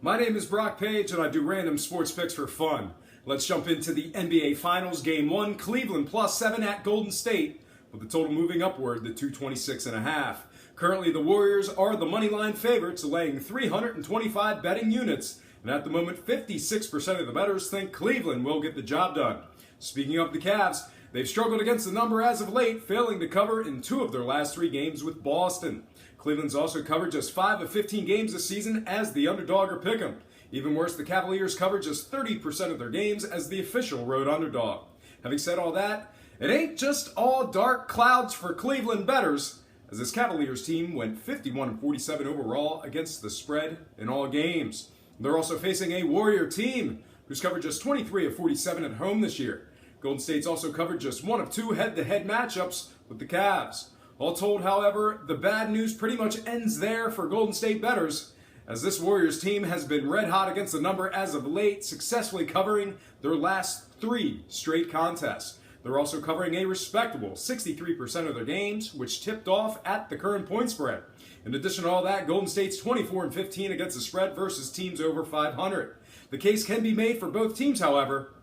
My name is Brock Page and I do random sports picks for fun. Let's jump into the NBA Finals. Game 1, Cleveland +7 at Golden State, with the total moving upward to 226.5. Currently, the Warriors are the moneyline favorites, laying 325 betting units. And at the moment, 56% of the bettors think Cleveland will get the job done. Speaking of the Cavs, they've struggled against the number as of late, failing to cover in 2 of their last 3 games with Boston. Cleveland's also covered just 5 of 15 games this season as the underdog or pick'em. Even worse, the Cavaliers covered just 30% of their games as the official road underdog. Having said all that, it ain't just all dark clouds for Cleveland bettors, as this Cavaliers team went 51-47 overall against the spread in all games. They're also facing a Warrior team who's covered just 23 of 47 at home this year. Golden State's also covered just 1 of 2 head-to-head matchups with the Cavs. All told, however, the bad news pretty much ends there for Golden State bettors, as this Warriors team has been red hot against the number as of late, successfully covering their last 3 straight contests. They're also covering a respectable 63% of their games, which tipped off at the current point spread. In addition to all that, Golden State's 24-15 against the spread versus teams over 500. The case can be made for both teams, however.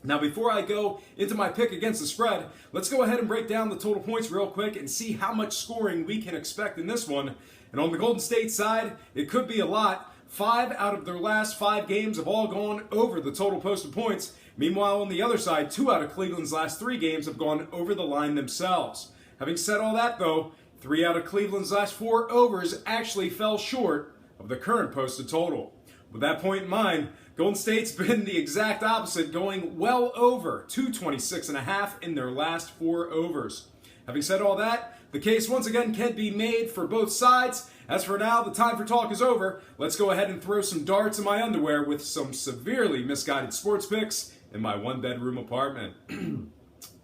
Now, before I go into my pick against the spread, let's go ahead and break down the total points real quick and see how much scoring we can expect in this one. And on the Golden State side, it could be a lot. 5 out of their last 5 games have all gone over the total posted points. Meanwhile, on the other side, 2 out of Cleveland's last 3 games have gone over the line themselves. Having said all that, though, 3 out of Cleveland's last 4 overs actually fell short of the current posted total. With that point in mind, Golden State's been the exact opposite, going well over 226.5 in their last 4 overs. Having said all that, the case once again can be made for both sides. As for now, the time for talk is over. Let's go ahead and throw some darts in my underwear with some severely misguided sports picks in my 1-bedroom apartment.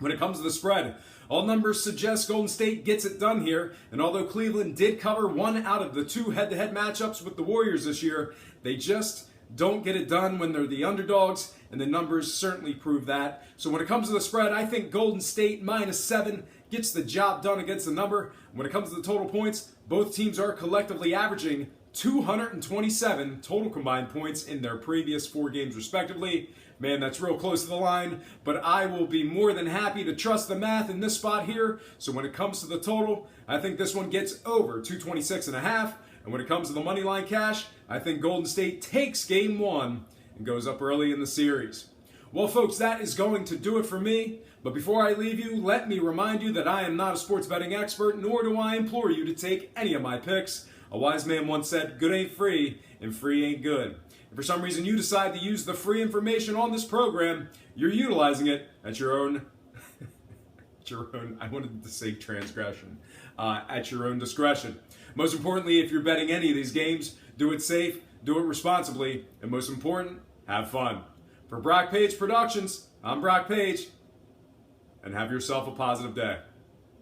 When it comes to the spread, all numbers suggest Golden State gets it done here, and although Cleveland did cover 1 out of the 2 head-to-head matchups with the Warriors this year, they just don't get it done when they're the underdogs, and the numbers certainly prove that. So when it comes to the spread, I think Golden State -7 gets the job done against the number. When it comes to the total points, both teams are collectively averaging 227 total combined points in their previous 4 games respectively. Man, that's real close to the line, but I will be more than happy to trust the math in this spot here. So when it comes to the total, I think this one gets over 226.5. And when it comes to the money line cash, I think Golden State takes game 1 and goes up early in the series. Well, folks, that is going to do it for me. But before I leave you, let me remind you that I am not a sports betting expert, nor do I implore you to take any of my picks. A wise man once said, good ain't free, and free ain't good. If for some reason you decide to use the free information on this program, you're utilizing it at your own, I wanted to say transgression, at your own discretion. Most importantly, if you're betting any of these games, do it safe, do it responsibly, and most important, have fun. For Brock Page Productions, I'm Brock Page, and have yourself a positive day.